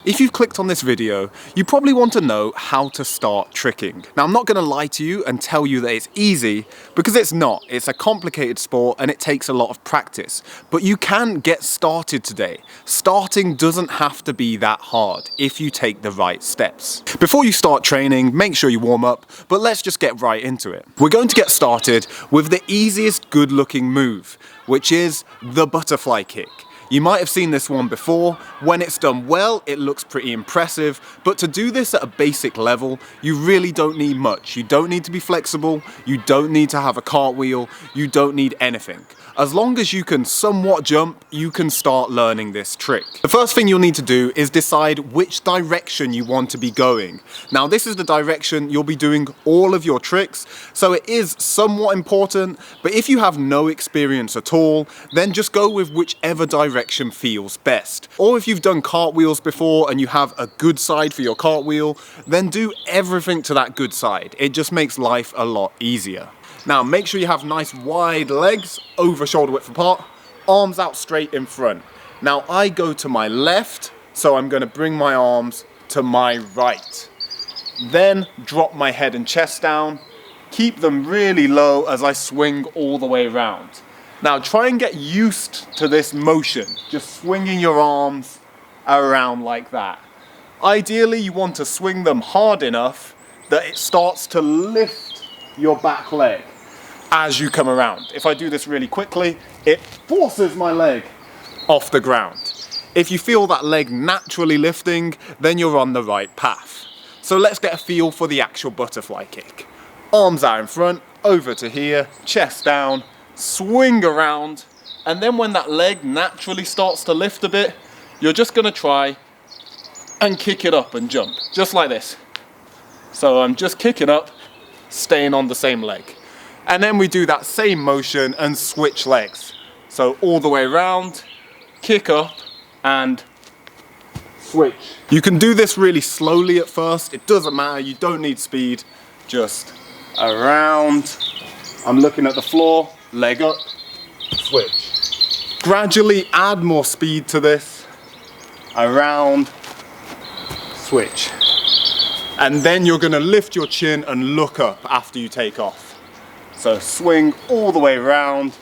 If you've clicked on this video, you probably want to know how to start tricking. Now, I'm not going to lie to you and tell you that it's easy, because it's not. It's a complicated sport and it takes a lot of practice. But you can get started today. Starting doesn't have to be that hard if you take the right steps. Before you start training, make sure you warm up, but let's just get right into it. We're going to get started with the easiest good-looking move, which is the butterfly kick. You might have seen this one before. When it's done well, it looks pretty impressive, but to do this at a basic level, you really don't need much. You don't need to be flexible, you don't need to have a cartwheel, you don't need anything. As long as you can somewhat jump, you can start learning this trick. The first thing you'll need to do is decide which direction you want to be going. Now, this is the direction you'll be doing all of your tricks, so it is somewhat important, but if you have no experience at all, then just go with whichever direction feels best. Or if you've done cartwheels before and you have a good side for your cartwheel, then do everything to that good side. It just makes life a lot easier. Now, make sure you have nice wide legs, over shoulder width apart, arms out straight in front. Now, I go to my left, so I'm going to bring my arms to my right. Then drop my head and chest down, keep them really low as I swing all the way around. Now, try and get used to this motion, just swinging your arms around like that. Ideally, you want to swing them hard enough that it starts to lift your back leg as you come around. If I do this really quickly, it forces my leg off the ground. If you feel that leg naturally lifting, then you're on the right path. So let's get a feel for the actual butterfly kick. Arms out in front, over to here, chest down, swing around, and then when that leg naturally starts to lift a bit, you're just gonna try and kick it up and jump, just like this. So I'm just kicking up, staying on the same leg. And then we do that same motion and switch legs. So all the way around, kick up and switch. You can do this really slowly at first. It doesn't matter, you don't need speed. Just around. I'm looking at the floor, leg up, switch. Gradually add more speed to this. Around, switch. And then you're gonna lift your chin and look up after you take off. So swing all the way around.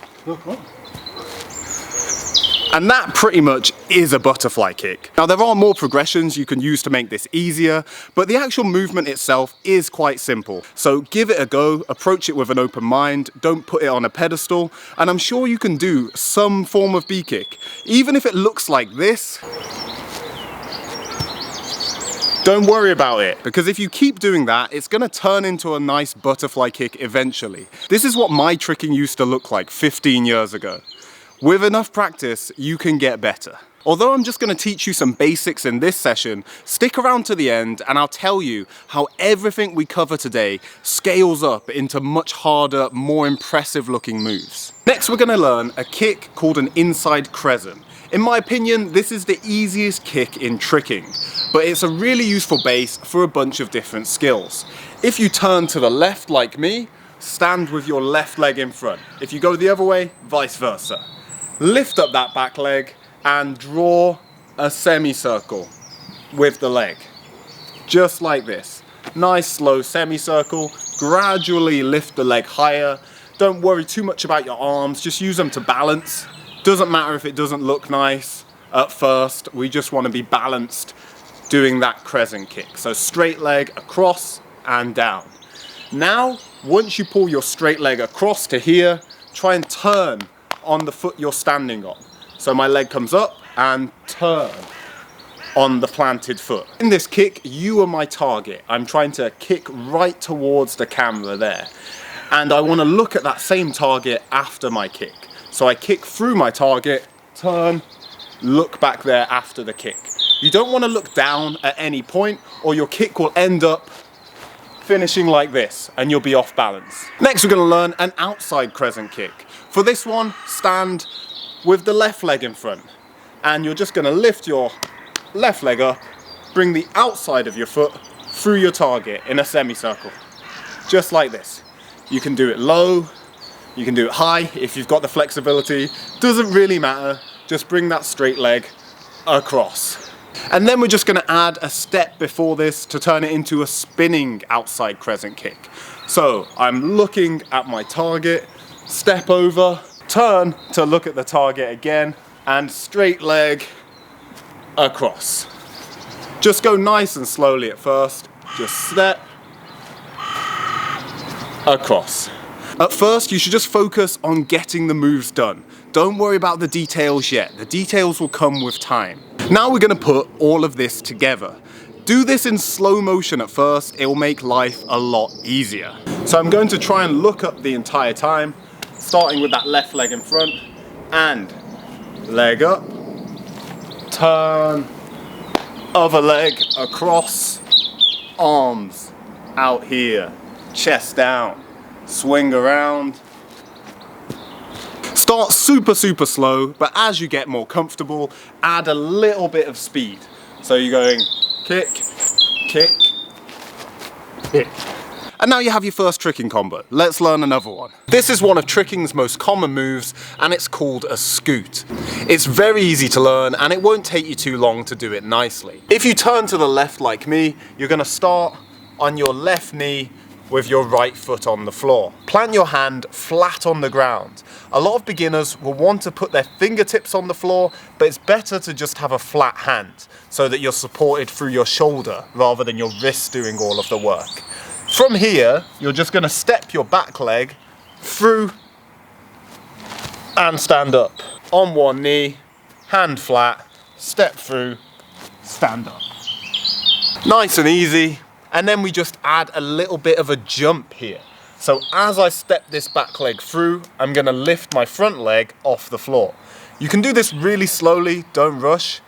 And that pretty much is a butterfly kick. Now, there are more progressions you can use to make this easier, but the actual movement itself is quite simple. So give it a go, approach it with an open mind, don't put it on a pedestal, and I'm sure you can do some form of B kick. Even if it looks like this, don't worry about it, because if you keep doing that, it's going to turn into a nice butterfly kick eventually. This is what my tricking used to look like 15 years ago. With enough practice, you can get better. Although I'm just going to teach you some basics in this session, stick around to the end and I'll tell you how everything we cover today scales up into much harder, more impressive looking moves. Next, we're going to learn a kick called an inside crescent. In my opinion, this is the easiest kick in tricking, but it's a really useful base for a bunch of different skills. If you turn to the left like me, stand with your left leg in front. If you go the other way, vice versa. Lift up that back leg and draw a semicircle with the leg. Just like this. Nice slow semicircle. Gradually lift the leg higher. Don't worry too much about your arms, just use them to balance. Doesn't matter if it doesn't look nice at first, we just want to be balanced doing that crescent kick. So straight leg across and down. Now, once you pull your straight leg across to here, try and turn on the foot you're standing on. So my leg comes up and turn on the planted foot. In this kick, you are my target. I'm trying to kick right towards the camera there. And I want to look at that same target after my kick. So I kick through my target, turn, look back there after the kick. You don't want to look down at any point or your kick will end up finishing like this and you'll be off balance. Next, we're going to learn an outside crescent kick. For this one, stand with the left leg in front and you're just going to lift your left leg up, bring the outside of your foot through your target in a semicircle. Just like this. You can do it low, you can do it high if you've got the flexibility. Doesn't really matter, just bring that straight leg across. And then we're just going to add a step before this to turn it into a spinning outside crescent kick. So I'm looking at my target, step over, turn to look at the target again, and straight leg across. Just go nice and slowly at first. Just step across. At first, you should just focus on getting the moves done. Don't worry about the details yet. The details will come with time. Now we're going to put all of this together. Do this in slow motion at first. It will make life a lot easier. So I'm going to try and look up the entire time, starting with that left leg in front, and leg up, turn, other leg across, arms out here, chest down, swing around. Start super slow, but as you get more comfortable, add a little bit of speed. So you're going kick, kick, kick. And now you have your first tricking combo. Let's learn another one. This is one of tricking's most common moves, and it's called a scoot. It's very easy to learn, and it won't take you too long to do it nicely. If you turn to the left like me, you're gonna start on your left knee with your right foot on the floor. Plant your hand flat on the ground. A lot of beginners will want to put their fingertips on the floor, but it's better to just have a flat hand so that you're supported through your shoulder rather than your wrist doing all of the work. From here, you're just gonna step your back leg through and stand up. On one knee, hand flat, step through, stand up. Nice and easy. And then we just add a little bit of a jump here. So as I step this back leg through, I'm gonna lift my front leg off the floor. You can do this really slowly, don't rush.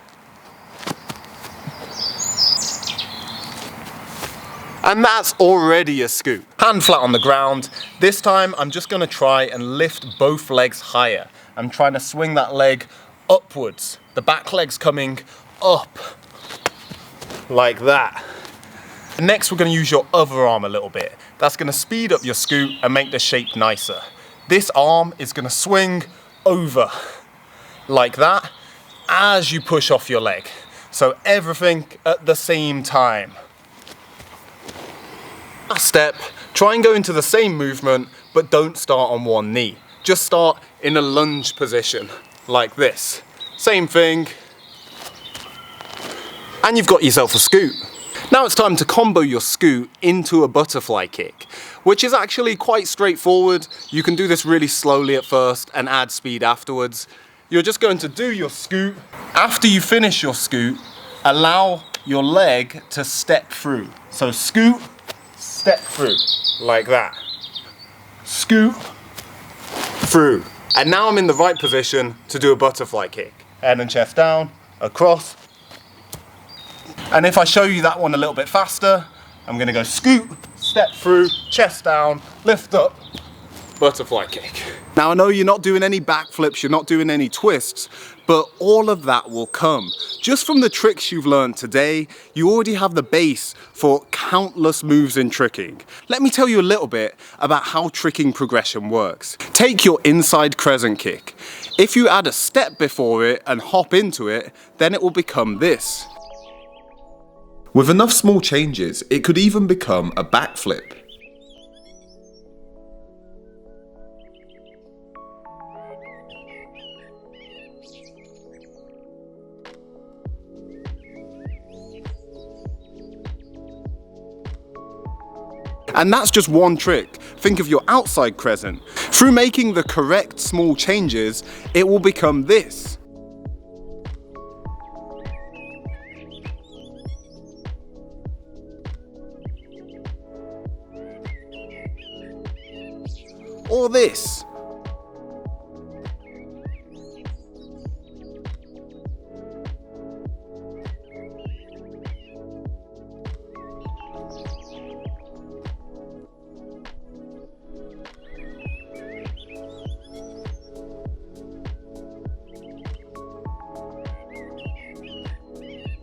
And that's already a scoot. Hand flat on the ground. This time I'm just gonna try and lift both legs higher. I'm trying to swing that leg upwards. The back leg's coming up like that. Next, we're going to use your other arm a little bit. That's going to speed up your scoot and make the shape nicer. This arm is going to swing over like that as you push off your leg. So everything at the same time. Last step, try and go into the same movement, but don't start on one knee. Just start in a lunge position like this. Same thing. And you've got yourself a scoot. Now it's time to combo your scoot into a butterfly kick, which is actually quite straightforward. You can do this really slowly at first and add speed afterwards. You're just going to do your scoot. After you finish your scoot, allow your leg to step through. So scoot, step through, like that. Scoot, through. And now I'm in the right position to do a butterfly kick. Head and chest down, across. And if I show you that one a little bit faster, I'm gonna go scoot, step through, chest down, lift up, butterfly kick. Now I know you're not doing any backflips, you're not doing any twists, but all of that will come. Just from the tricks you've learned today, you already have the base for countless moves in tricking. Let me tell you a little bit about how tricking progression works. Take your inside crescent kick. If you add a step before it and hop into it, then it will become this. With enough small changes, it could even become a backflip. And that's just one trick. Think of your outside crescent. Through making the correct small changes, it will become this. Or this.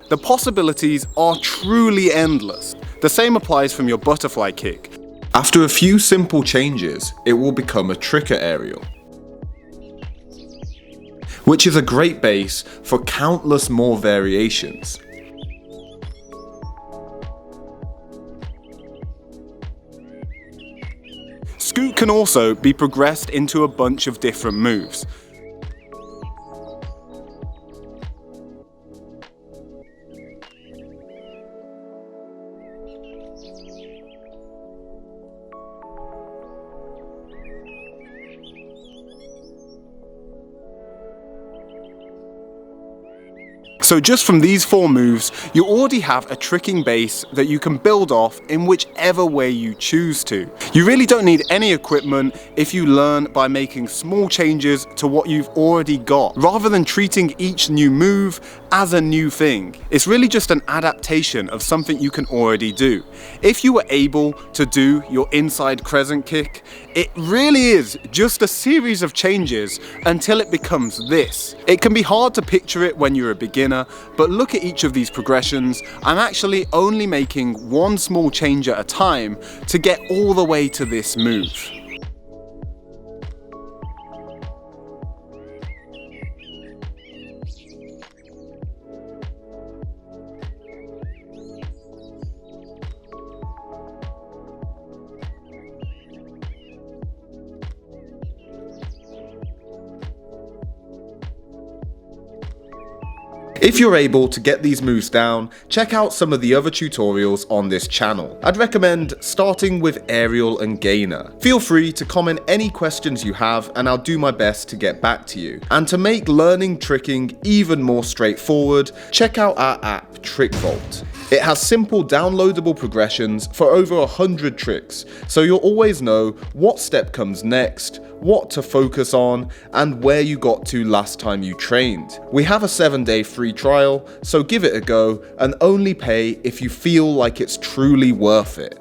The possibilities are truly endless. The same applies from your butterfly kick. After a few simple changes, it will become a tricker aerial, which is a great base for countless more variations. scoot can also be progressed into a bunch of different moves. So just from these 4 moves, you already have a tricking base that you can build off in whichever way you choose to. You really don't need any equipment if you learn by making small changes to what you've already got, rather than treating each new move as a new thing. It's really just an adaptation of something you can already do. If you were able to do your inside crescent kick, it really is just a series of changes until it becomes this. It can be hard to picture it when you're a beginner, but look at each of these progressions. I'm actually only making one small change at a time to get all the way to this move. If you're able to get these moves down, check out some of the other tutorials on this channel. I'd recommend starting with aerial and gainer. Feel free to comment any questions you have and I'll do my best to get back to you. And to make learning tricking even more straightforward, check out our app Trick Vault. It has simple downloadable progressions for over 100 tricks, so you'll always know what step comes next, what to focus on, and where you got to last time you trained. We have a 7-day free trial, so give it a go and only pay if you feel like it's truly worth it.